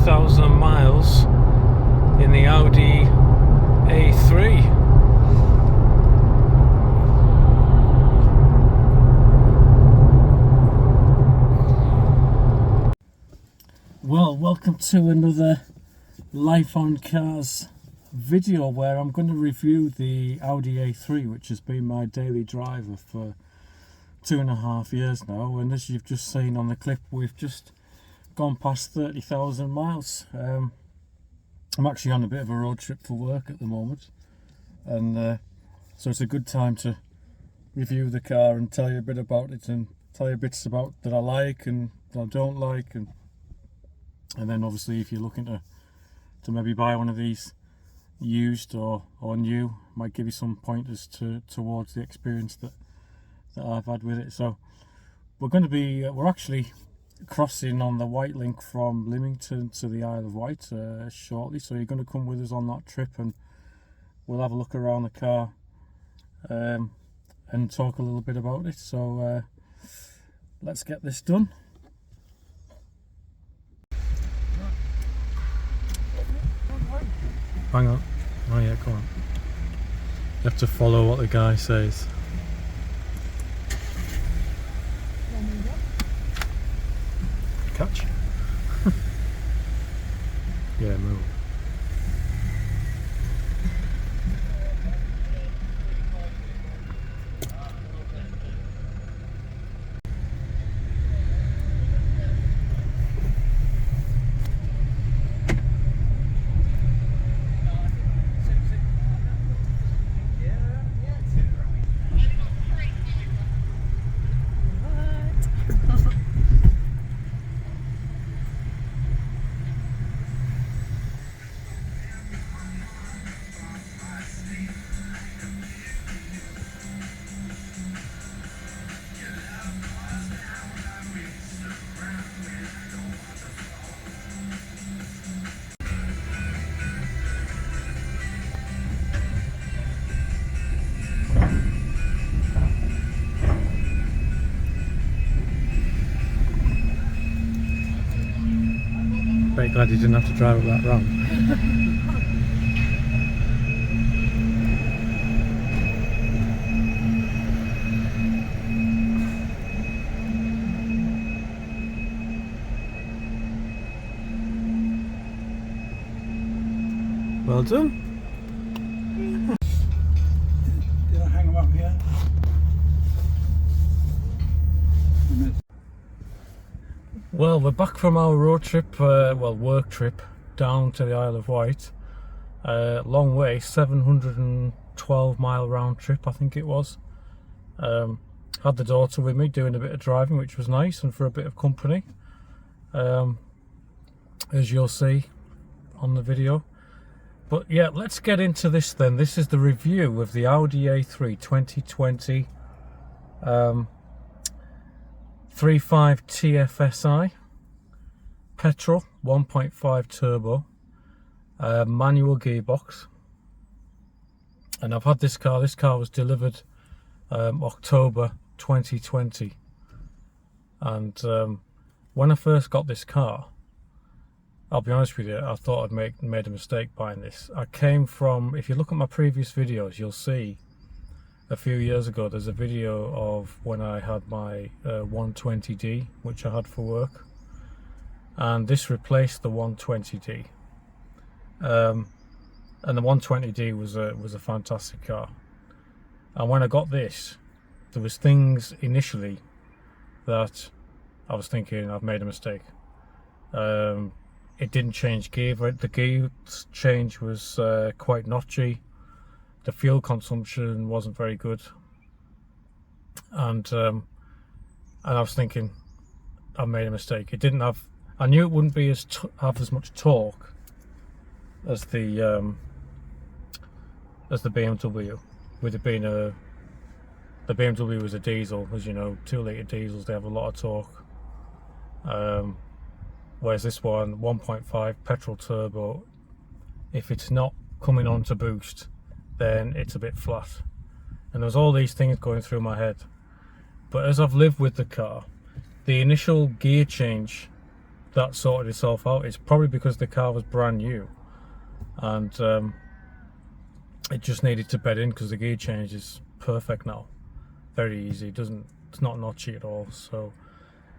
30,000 miles in the Audi A3. Well, welcome to another Life on Cars video where I'm going to review the Audi A3, which has been my daily driver for 2.5 years now, and as you've just seen on the clip, we've just gone past 30,000 miles. I'm actually on a bit of a road trip for work at the moment, and so it's a good time to review the car and tell you a bit about it and tell you bits about that I like and that I don't like, and then obviously if you're looking to maybe buy one of these used or new, might give you some pointers towards the experience that I've had with it. So we're actually crossing on the White Link from Lymington to the Isle of Wight shortly, so you're going to come with us on that trip and we'll have a look around the car and talk a little bit about it. So let's get this done. Hang on. Oh yeah, go on. You have to follow what the guy says. Catch? Yeah, move. Very glad you didn't have to drive it that round. Well done. Did I hang them up here? Well, we're back from our road trip, work trip, down to the Isle of Wight. Long way, 712 mile round trip, I think it was. Had the daughter with me doing a bit of driving, which was nice, and for a bit of company, as you'll see on the video. But yeah, let's get into this then. This is the review of the Audi A3 2020 3.5 TFSI, petrol, 1.5 turbo, manual gearbox. And I've had this car was delivered October 2020. And when I first got this car, I'll be honest with you, I thought I'd made a mistake buying this. I came from, if you look at my previous videos, you'll see a few years ago there's a video of when I had my 120D, which I had for work, and this replaced the 120D, and the 120D was a fantastic car. And when I got this, there was things initially that I was thinking I've made a mistake. It didn't change gear, the gear change was quite notchy. The fuel consumption wasn't very good, and I was thinking I made a mistake. It didn't have. I knew it wouldn't be have as much torque as the BMW, with it being the BMW was a diesel, as you know, 2-litre diesels, they have a lot of torque. Whereas this one, 1.5 petrol turbo, if it's not coming on to boost, then it's a bit flat. And there was all these things going through my head. But as I've lived with the car, the initial gear change that sorted itself out. It's probably because the car was brand new, and it just needed to bed in, because the gear change is perfect now, very easy. It's not notchy at all. So,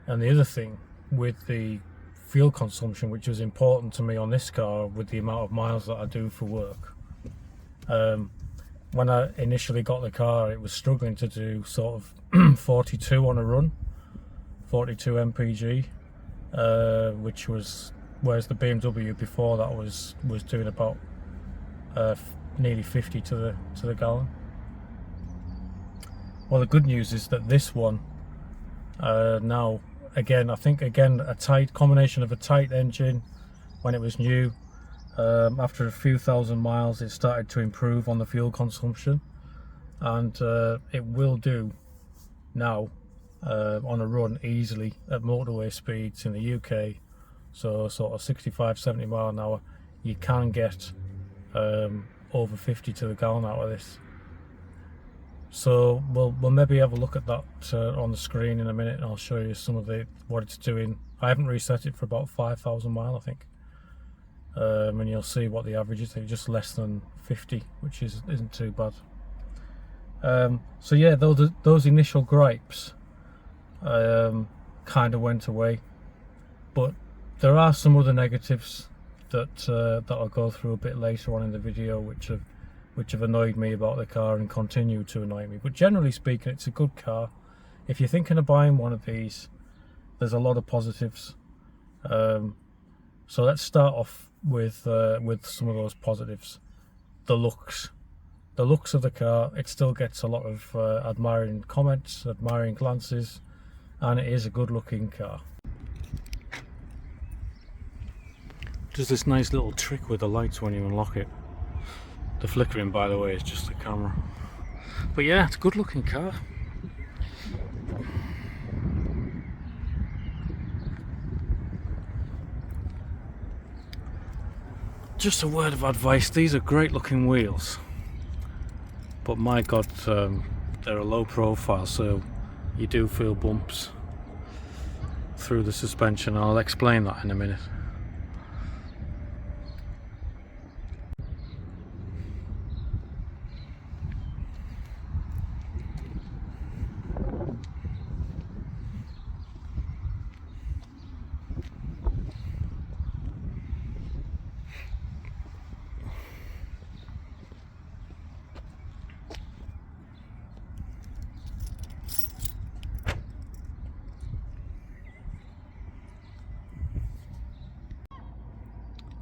and the other thing with the fuel consumption, which was important to me on this car with the amount of miles that I do for work, when I initially got the car, it was struggling to do sort of 42 on a run, 42 mpg, which was, whereas the BMW before that was doing about nearly 50 to the gallon. Well, the good news is that this one now, again, I think a tight combination of a tight engine when it was new, after a few thousand miles it started to improve on the fuel consumption, and it will do now on a run easily at motorway speeds in the UK, so sort of 65-70 mile an hour, you can get over 50 to the gallon out of this. So we'll maybe have a look at that on the screen in a minute, and I'll show you some of what it's doing. I haven't reset it for about 5,000 mile, I think, and you'll see what the average is. It's just less than 50, which isn't too bad. So yeah, those initial gripes kind of went away, but there are some other negatives that I'll go through a bit later on in the video, which have annoyed me about the car and continue to annoy me. But generally speaking, it's a good car. If you're thinking of buying one of these, there's a lot of positives. So let's start off with some of those positives. The looks of the car. It still gets a lot of admiring comments, admiring glances, and it is a good looking car. Does this nice little trick with the lights when you unlock it. The flickering, by the way, is just the camera. But yeah, it's a good looking car. Just a word of advice, these are great looking wheels, but my god, they're a low profile, so you do feel bumps through the suspension. I'll explain that in a minute.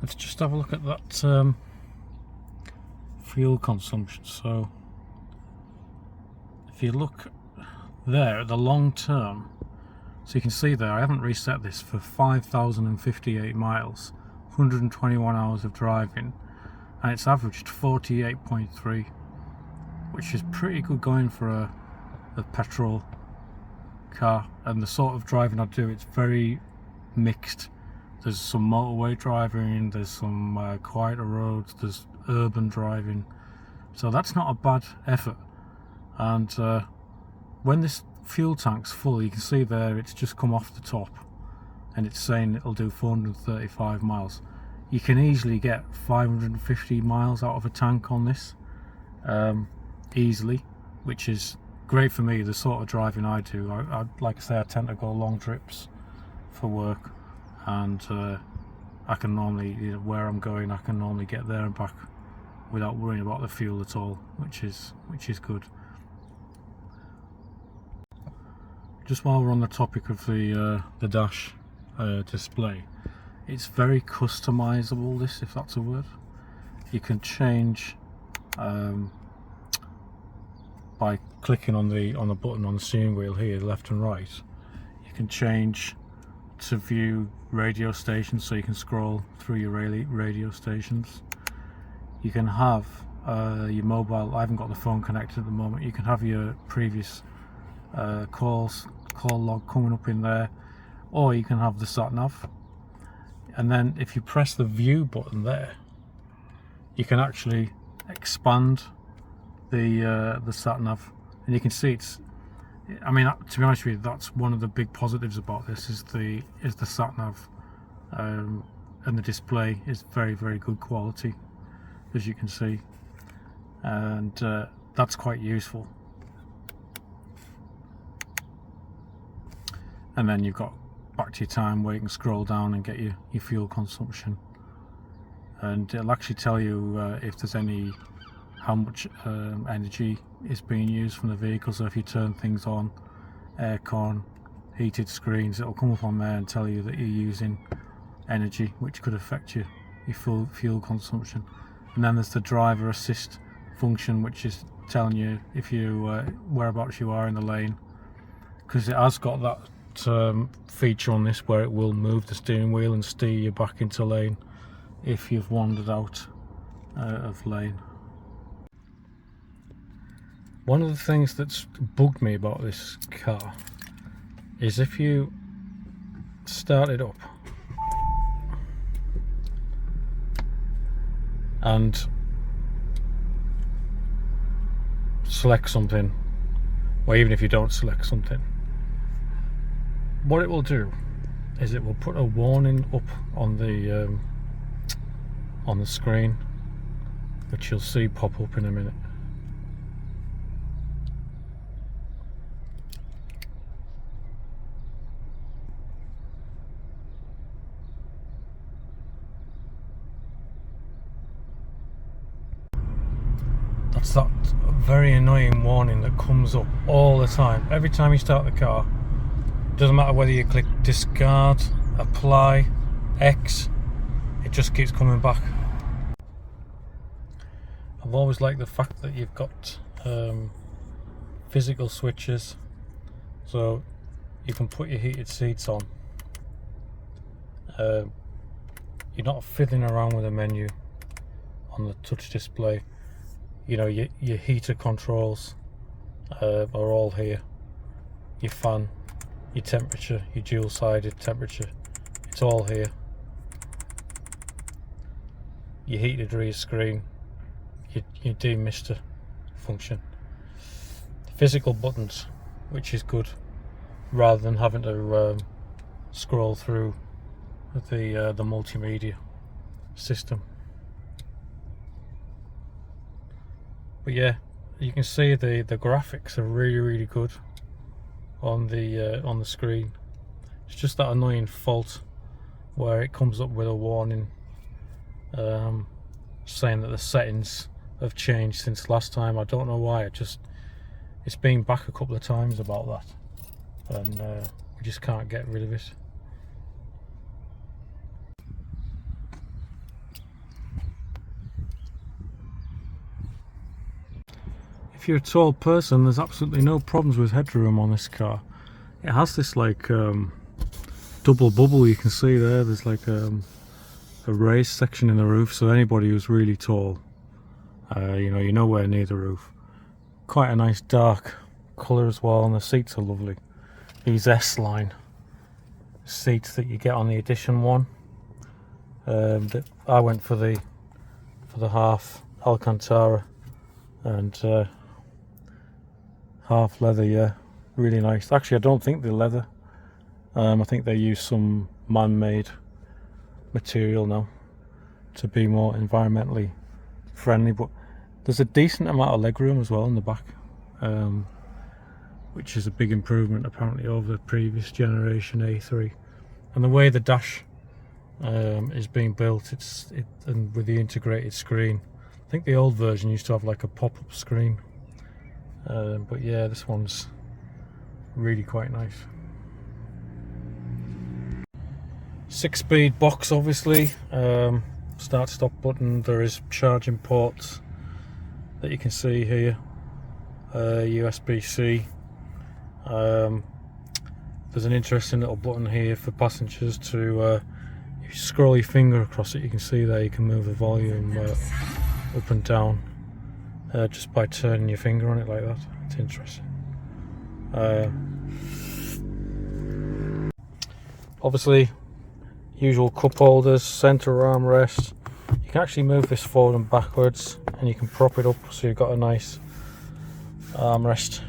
Let's just have a look at that fuel consumption. So if you look there at the long term, so you can see there, I haven't reset this, for 5,058 miles, 121 hours of driving, and it's averaged 48.3, which is pretty good going for a petrol car. And the sort of driving I do, it's very mixed. There's some motorway driving, there's some quieter roads, there's urban driving, so that's not a bad effort. And when this fuel tank's full, you can see there it's just come off the top and it's saying it'll do 435 miles. You can easily get 550 miles out of a tank on this, easily, which is great for me, the sort of driving I do. I like I say, I tend to go long trips for work, and I can normally, where I'm going, I can normally get there and back without worrying about the fuel at all, which is good. Just while we're on the topic of the dash display, it's very customizable, this, if that's a word. You can change by clicking on the button on the steering wheel here, left and right. You can change to view radio stations, so you can scroll through your radio stations. You can have your mobile. I haven't got the phone connected at the moment. You can have your previous call log coming up in there, or you can have the sat nav. And then if you press the view button there, you can actually expand the sat nav, and you can see it's, I mean, to be honest with you, that's one of the big positives about this, is the sat nav and the display is very, very good quality, as you can see, and that's quite useful. And then you've got back to your time where you can scroll down and get your fuel consumption, and it'll actually tell you if there's how much energy is being used from the vehicle. So if you turn things on, aircon, heated screens, it'll come up on there and tell you that you're using energy, which could affect your fuel consumption. And then there's the driver assist function, which is telling you if you whereabouts you are in the lane, because it has got that feature on this where it will move the steering wheel and steer you back into lane if you've wandered out of lane. One of the things that's bugged me about this car is if you start it up and select something, or even if you don't select something, what it will do is it will put a warning up on the screen, which you'll see pop up in a minute. That's that very annoying warning that comes up all the time. Every time you start the car, doesn't matter whether you click discard, apply, X, it just keeps coming back. I've always liked the fact that you've got physical switches, so you can put your heated seats on. You're not fiddling around with a menu on the touch display. You know, your heater controls are all here. Your fan, your temperature, your dual-sided temperature, it's all here. Your heated rear screen, your demister function, physical buttons, which is good, rather than having to scroll through the multimedia system. But yeah, you can see the graphics are really good on the screen. It's just that annoying fault where it comes up with a warning saying that the settings have changed since last time. I don't know why. It's been back a couple of times about that, and we just can't get rid of it. If you're a tall person, there's absolutely no problems with headroom on this car. It has this like double bubble, you can see there. There's like a raised section in the roof, so anybody who's really tall, you're nowhere near the roof. Quite a nice dark colour as well, and the seats are lovely. These S-line seats that you get on the Edition one. I went for the half Alcantara and half leather. Yeah, really nice. Actually, I don't think they're leather. I think they use some man-made material now to be more environmentally friendly, but there's a decent amount of legroom as well in the back, which is a big improvement apparently over the previous generation A3. And the way the dash is being built, and with the integrated screen, I think the old version used to have like a pop-up screen, but yeah, this one's really quite nice. 6-speed box, obviously. Start stop button. There is charging ports that you can see here. USB-C. There's an interesting little button here for passengers to, if you scroll your finger across it, you can see there you can move the volume up and down just by turning your finger on it like that. It's interesting. Obviously, usual cup holders, centre armrest. You can actually move this forward and backwards, and you can prop it up so you've got a nice armrest.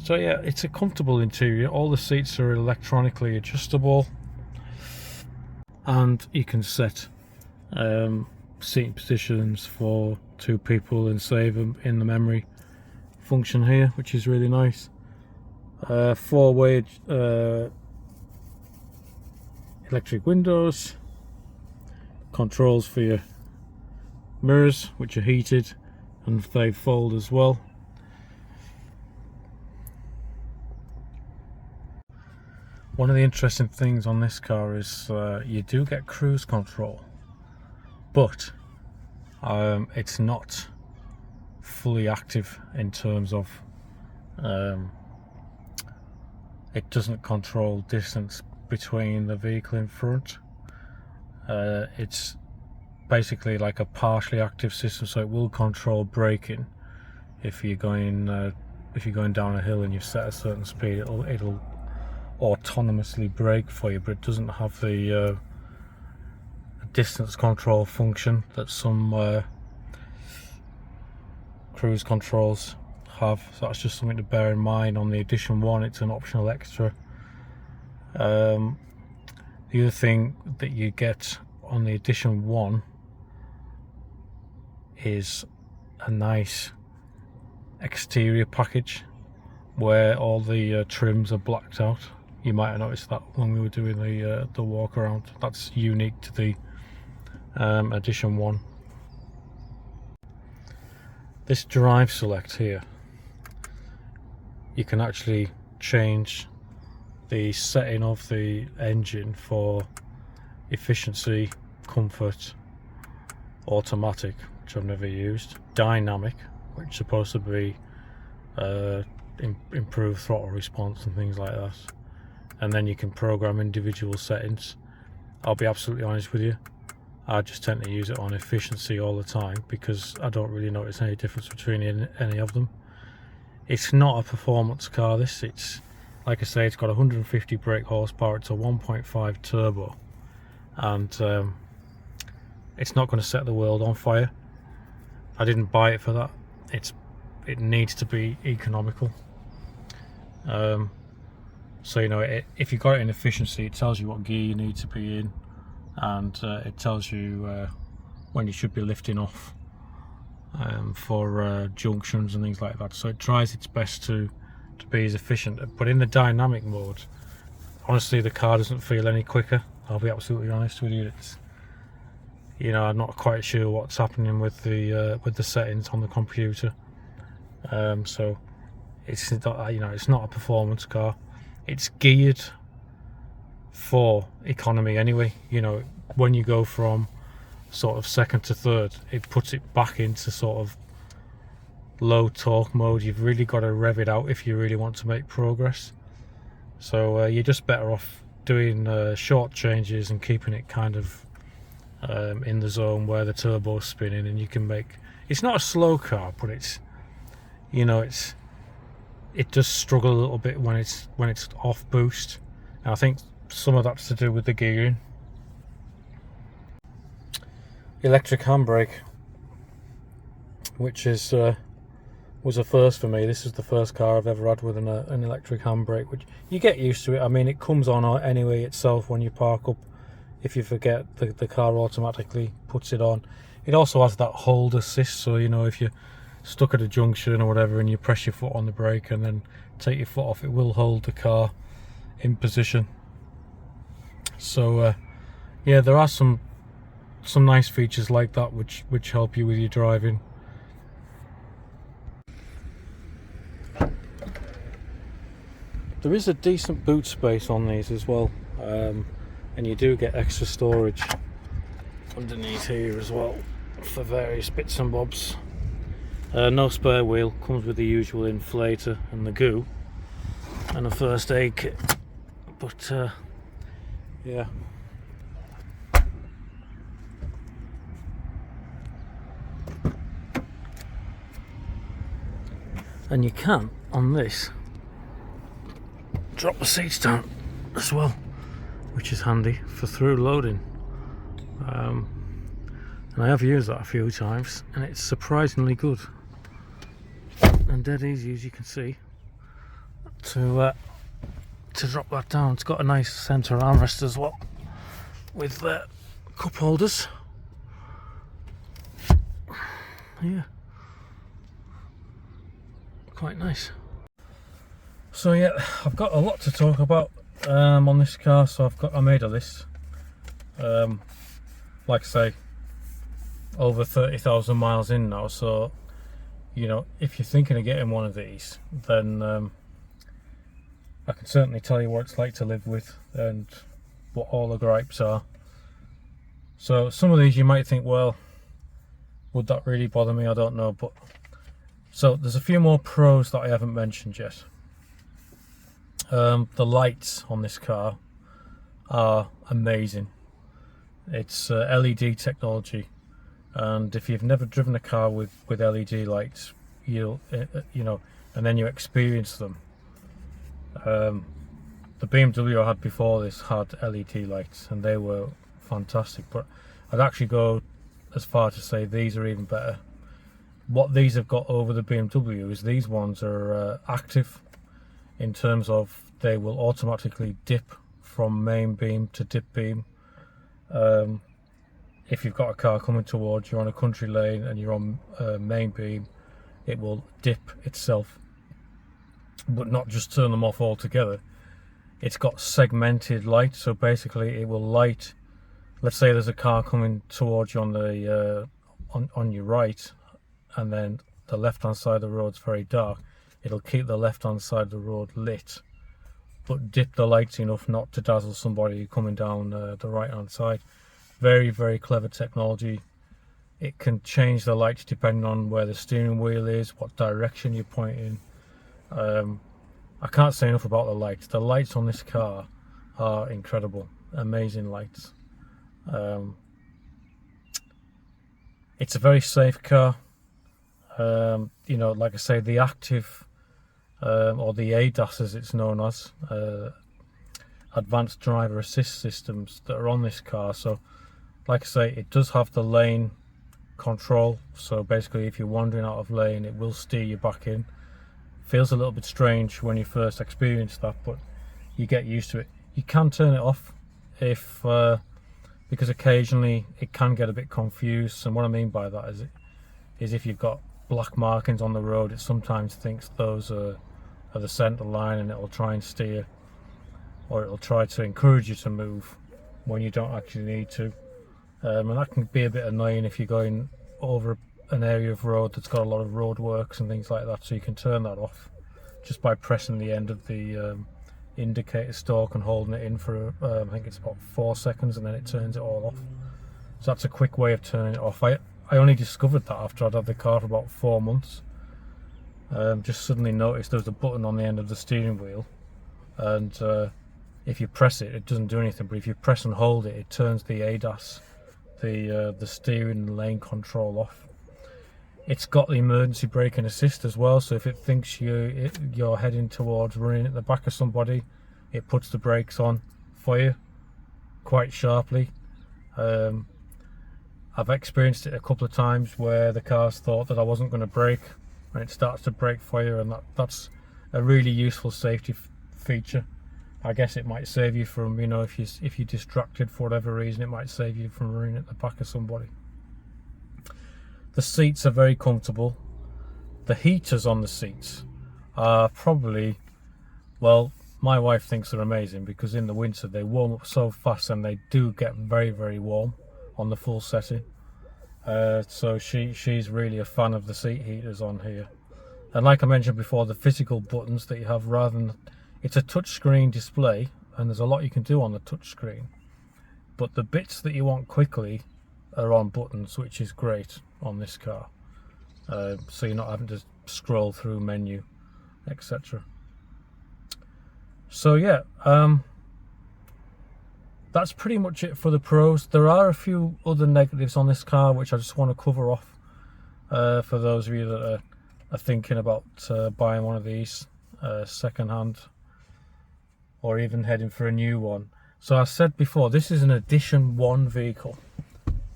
So yeah, it's a comfortable interior. All the seats are electronically adjustable, and you can set seating positions for 2 people and save them in the memory function here, which is really nice. 4-way electric windows, controls for your mirrors, which are heated and they fold as well. One of the interesting things on this car is you do get cruise control, but it's not fully active in terms of it doesn't control distance between the vehicle in front. It's basically like a partially active system, so it will control braking if you're going down a hill and you've set a certain speed. It'll autonomously brake for you, but it doesn't have the distance control function that some cruise controls have. So that's just something to bear in mind. On the Edition 1, it's an optional extra. The other thing that you get on the Edition 1 is a nice exterior package where all the trims are blacked out. You might have noticed that when we were doing the walk around. That's unique to the Edition 1. This drive select here, you can actually change the setting of the engine for efficiency, comfort, automatic, which I've never used, dynamic, which is supposed to be improve throttle response and things like that, and then you can program individual settings. I'll be absolutely honest with you, I just tend to use it on efficiency all the time because I don't really notice any difference between any of them. It's not a performance car, this. It's, like I say, it's got 150 brake horsepower. It's a 1.5 turbo, and it's not going to set the world on fire. I didn't buy it for that. It needs to be economical. So you know, if you got it in efficiency, it tells you what gear you need to be in, and it tells you when you should be lifting off for junctions and things like that. So it tries its best to be as efficient. But in the dynamic mode, honestly, the car doesn't feel any quicker. I'll be absolutely honest with you. It's, you know, I'm not quite sure what's happening with the settings on the computer. So it's not, you know, it's not a performance car. It's geared for economy anyway. You know, when you go from sort of second to third, it puts it back into sort of low torque mode. You've really got to rev it out if you really want to make progress. So you're just better off doing short changes and keeping it kind of in the zone where the turbo's spinning, and you can make. It's not a slow car, but it's, you know, it does struggle a little bit when it's off boost, and I think some of that's to do with the gearing. Electric handbrake, which is was a first for me. This is the first car I've ever had with an electric handbrake, which you get used to it. I mean, it comes on anyway itself when you park up. If you forget, the car automatically puts it on. It also has that hold assist, so you know, if you're stuck at a junction or whatever and you press your foot on the brake and then take your foot off, it will hold the car in position. So yeah, there are some nice features like that which help you with your driving. There is a decent boot space on these as well, and you do get extra storage underneath here as well for various bits and bobs. No spare wheel, comes with the usual inflator and the goo and a first aid kit, but yeah. And you can, on this, drop the seats down as well, which is handy for through loading. And I have used that a few times, and it's surprisingly good and dead easy, as you can see. to drop that down. It's got a nice centre armrest as well with cup holders. Yeah, quite nice. So yeah, I've got a lot to talk about on this car. So I made a list. Like I say, over 30,000 miles in now. So you know, if you're thinking of getting one of these, then I can certainly tell you what it's like to live with and what all the gripes are. So some of these you might think, well, would that really bother me? I don't know. But so there's a few more pros that I haven't mentioned yet. The lights on this car are amazing. It's LED technology, and if you've never driven a car with LED lights, you know, and then you experience them. The BMW I had before this had LED lights, and they were fantastic. But I'd actually go as far to say these are even better. What these have got over the BMW is these ones are active, in terms of they will automatically dip from main beam to dip beam. If you've got a car coming towards you on a country lane and you're on main beam, it will dip itself, but not just turn them off altogether. It's got segmented light, so basically it will light. Let's say there's a car coming towards you on the on your right, and then the left hand side of the road's very dark. It'll keep the left hand side of the road lit, but dip the lights enough not to dazzle somebody coming down the right hand side. Very, very clever technology. It can change the lights depending on where the steering wheel is, what direction you're pointing. I can't say enough about the lights. The lights on this car are incredible, amazing lights. It's a very safe car. You know, like I say, the active or the ADAS as it's known as, advanced driver assist systems that are on this car. So like I say, it does have the lane control, so basically if you're wandering out of lane, it will steer you back in. Feels a little bit strange when you first experience that, but you get used to it. You can turn it off if because occasionally it can get a bit confused, and what I mean by that is if you've got black markings on the road, it sometimes thinks those are the centre line, and it'll try and steer, or it'll try to encourage you to move when you don't actually need to. And that can be a bit annoying if you're going over an area of road that's got a lot of road works and things like that. So you can turn that off just by pressing the end of the indicator stalk and holding it in for I think it's about 4 seconds, and then it turns it all off. So that's a quick way of turning it off. I only discovered that after I'd had the car for about 4 months. Just suddenly noticed there was a button on the end of the steering wheel, and if you press it, it doesn't do anything, but if you press and hold it, it turns the ADAS, the steering and lane control off. It's got the emergency braking assist as well, so if it thinks you're heading towards running at the back of somebody, it puts the brakes on for you quite sharply. I've experienced it a couple of times where the car's thought that I wasn't going to brake, and it starts to brake for you, and that's a really useful safety feature. I guess it might save you from, you know, if you're distracted for whatever reason, it might save you from running at the back of somebody. The seats are very comfortable. The heaters on the seats are probably, well, my wife thinks they're amazing, because in the winter they warm up so fast, and they do get very, very warm on the full setting. So she's really a fan of the seat heaters on here. And like I mentioned before, the physical buttons that you have, rather than, it's a touchscreen display, and there's a lot you can do on the touchscreen, but the bits that you want quickly are on buttons, which is great on this car. So you're not having to scroll through menu, etc. So yeah, that's pretty much it for the pros. There are a few other negatives on this car which I just want to cover off for those of you that are thinking about buying one of these second hand, or even heading for a new one. So I said before, this is an edition 1 vehicle.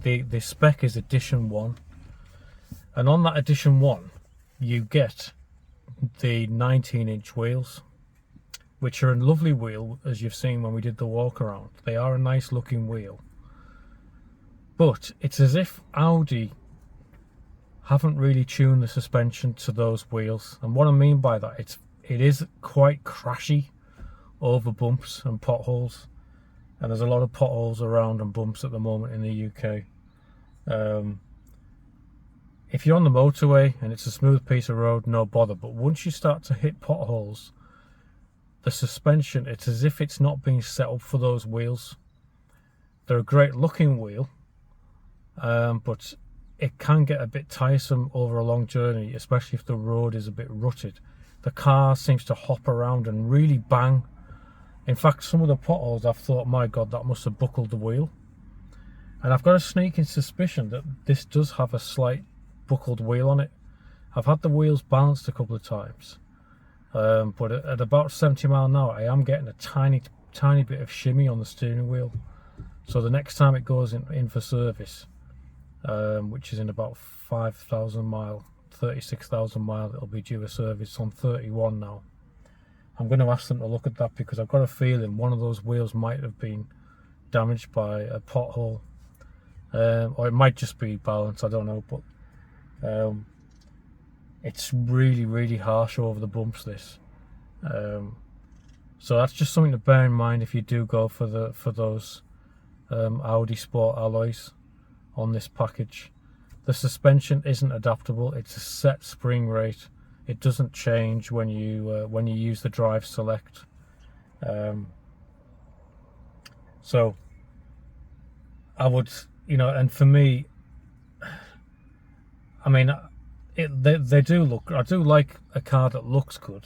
The spec is edition 1, and on that edition 1 you get the 19-inch wheels, which are a lovely wheel, as you've seen when we did the walk around. They are a nice looking wheel, but it's as if Audi haven't really tuned the suspension to those wheels. And what I mean by that, it is quite crashy over bumps and potholes, and there's a lot of potholes around and bumps at the moment in the UK. If you're on the motorway and it's a smooth piece of road, no bother, but once you start to hit potholes, the suspension, it's as if it's not being set up for those wheels. They're a great looking wheel, but it can get a bit tiresome over a long journey, especially if the road is a bit rutted. The car seems to hop around and really bang. In fact, some of the potholes, I've thought, my God, that must have buckled the wheel. And I've got a sneaking suspicion that this does have a slight buckled wheel on it. I've had the wheels balanced a couple of times, but at about 70 miles an hour, I am getting a tiny bit of shimmy on the steering wheel. So the next time it goes in for service, which is in about 5,000 miles, 36,000 miles, it'll be due a service on 31 now. I'm going to ask them to look at that, because I've got a feeling one of those wheels might have been damaged by a pothole, or it might just be balance, I don't know, but it's really harsh over the bumps, this. So that's just something to bear in mind if you do go for those Audi Sport alloys on this package. The suspension isn't adaptable. It's a set spring rate. It doesn't change when you use the drive select. So I would, and for me, I mean, they do look. I do like a car that looks good,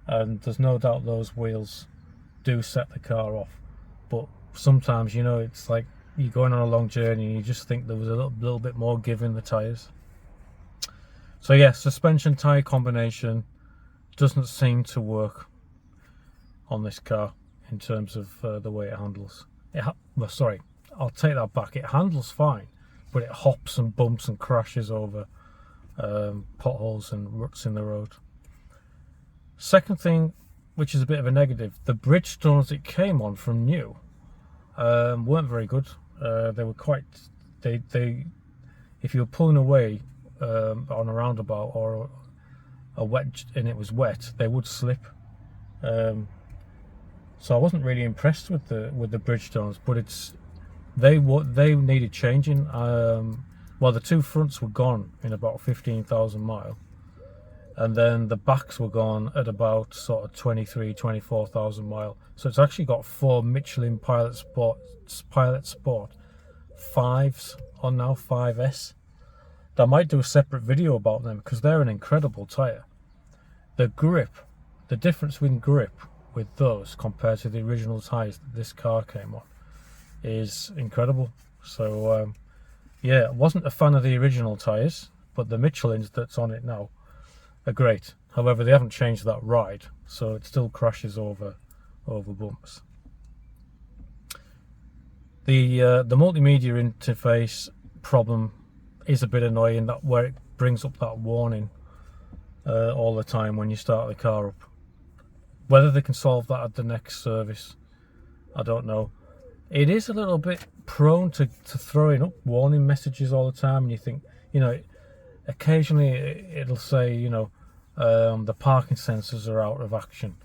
and there's no doubt those wheels do set the car off. But sometimes, it's like you're going on a long journey and you just think there was a little bit more give in the tyres. So yeah, suspension tyre combination doesn't seem to work on this car in terms of the way it handles. Well, sorry, I'll take that back. It handles fine, but it hops and bumps and crashes over potholes and ruts in the road. Second thing, which is a bit of a negative, the Bridgestones it came on from new weren't very good. They were quite, they if you were pulling away on a roundabout or a wet, and it was wet, they would slip. So I wasn't really impressed with the Bridgestones, but they needed changing. Well, the two fronts were gone in about 15,000 miles, and then the backs were gone at about sort of 24,000 miles. So it's actually got 4 Michelin Pilot Sport 5s on now, 5S. I might do a separate video about them because they're an incredible tyre. The grip, the difference in grip with those compared to the original tyres that this car came on is incredible. So yeah, I wasn't a fan of the original tyres, but the Michelins that's on it now are great. However, they haven't changed that ride, so it still crashes over bumps. The multimedia interface problem is a bit annoying, that where it brings up that warning all the time when you start the car up. Whether they can solve that at the next service, I don't know. It is a little bit prone to throwing up warning messages all the time, and you think, occasionally it'll say, the parking sensors are out of action.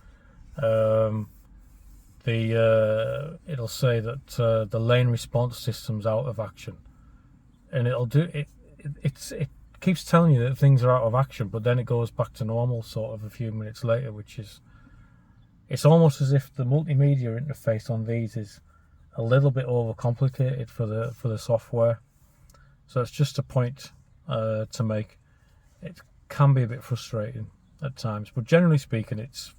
It'll say that the lane response system's out of action, and it'll do it. It keeps telling you that things are out of action, but then it goes back to normal sort of a few minutes later, which is, it's almost as if the multimedia interface on these is a little bit overcomplicated for the software. So it's just a point to make. It can be a bit frustrating at times, but generally speaking, it's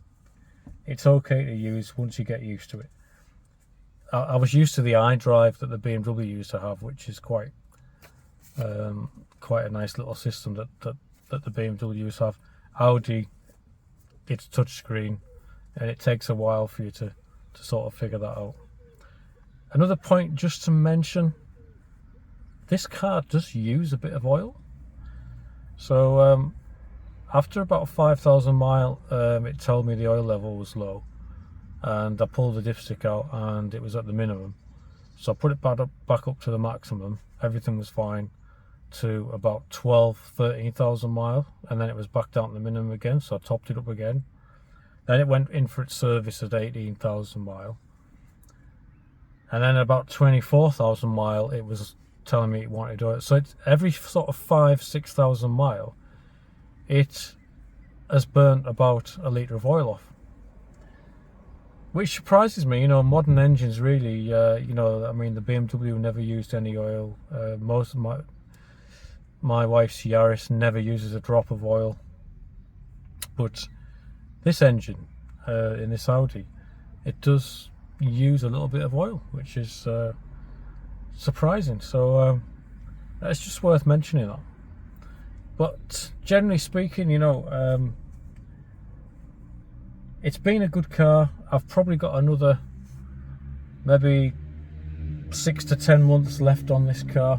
okay to use once you get used to it. I was used to the iDrive that the BMW used to have, which is quite a nice little system that the BMWs have. Audi, it's touchscreen, and it takes a while for you to sort of figure that out. Another point just to mention, this car does use a bit of oil. So after about 5,000 miles, it told me the oil level was low. and I pulled the dipstick out and it was at the minimum. So I put it back up to the maximum. Everything was fine to about 13,000 miles, and then it was back down to the minimum again, so I topped it up again. Then it went in for its service at 18,000 miles, and then about 24,000 miles it was telling me it wanted oil. So it's every sort of 5,000-6,000 miles it has burnt about a litre of oil off, which surprises me. You know, modern engines really, you know, I mean, the BMW never used any oil. Most of my wife's Yaris never uses a drop of oil, but this engine in this Audi, it does use a little bit of oil, which is surprising. So it's just worth mentioning that. But generally speaking, you know, it's been a good car. I've probably got another maybe 6 to 10 months left on this car.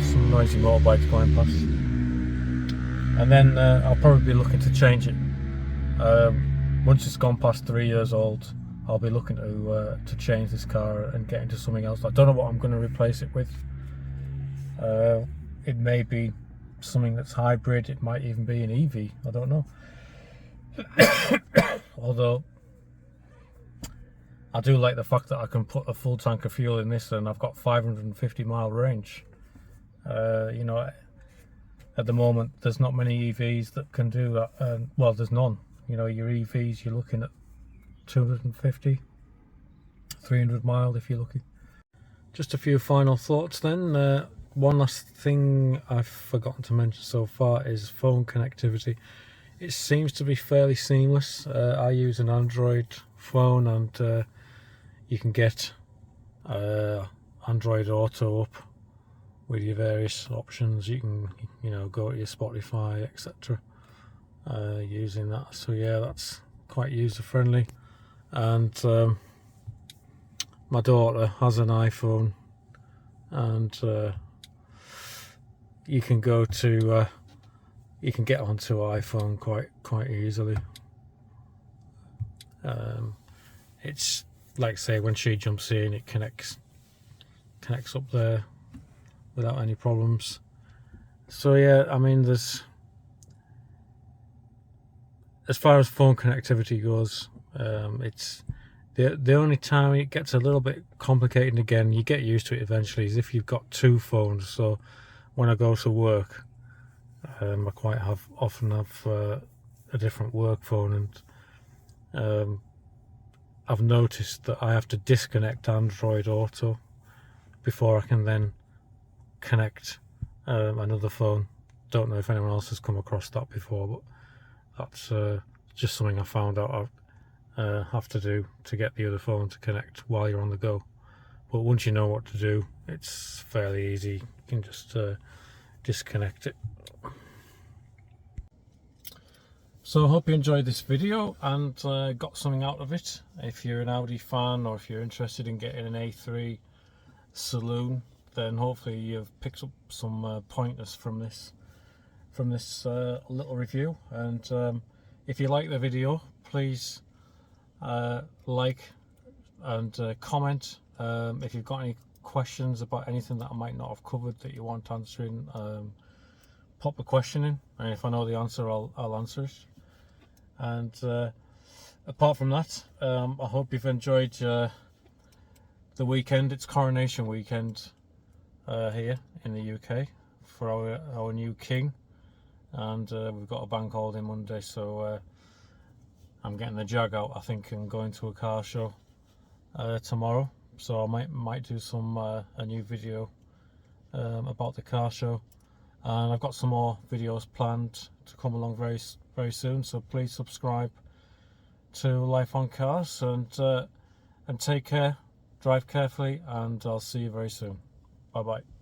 Some noisy motorbikes going past, and then I'll probably be looking to change it. Once it's gone past 3 years old, I'll be looking to change this car and get into something else. I don't know what I'm going to replace it with. It may be something that's hybrid, it might even be an EV, I don't know. Although I do like the fact that I can put a full tank of fuel in this and I've got 550 mile range. You know, at the moment there's not many EVs that can do that. Well, there's none. You know, your EVs, you're looking at 250, 300 mile if you're lucky. Just a few final thoughts then. One last thing I've forgotten to mention so far is phone connectivity. It seems to be fairly seamless. I use an Android phone, and you can get Android Auto up with your various options. You can, you know, go to your Spotify, etc. Using that. So yeah, that's quite user friendly. And my daughter has an iPhone, and you can go to you can get onto iPhone quite easily. It's like, say, when she jumps in, it connects up there without any problems. So yeah, I mean, there's, as far as phone connectivity goes, it's the only time it gets a little bit complicated, again, you get used to it eventually, is if you've got two phones. So when I go to work, I often have a different work phone, and I've noticed that I have to disconnect Android Auto before I can then connect another phone. Don't know if anyone else has come across that before, but that's just something I found out I have to do to get the other phone to connect while you're on the go. But once you know what to do, it's fairly easy. You can just disconnect it. So I hope you enjoyed this video and got something out of it. If you're an Audi fan, or if you're interested in getting an A3 saloon, then hopefully you've picked up some pointers from this little review. And if you like the video, please like and comment. If you've got any questions about anything that I might not have covered that you want answering, pop a question in, and if I know the answer, I'll answer it. And apart from that, I hope you've enjoyed the weekend. It's coronation weekend here in the UK for our new king, and we've got a bank holiday Monday, so I'm getting the Jag out, I think, and going to a car show tomorrow. So I might do some a new video about the car show, and I've got some more videos planned to come along very soon. So please subscribe to Life on Cars, and take care, drive carefully, and I'll see you very soon. Bye bye.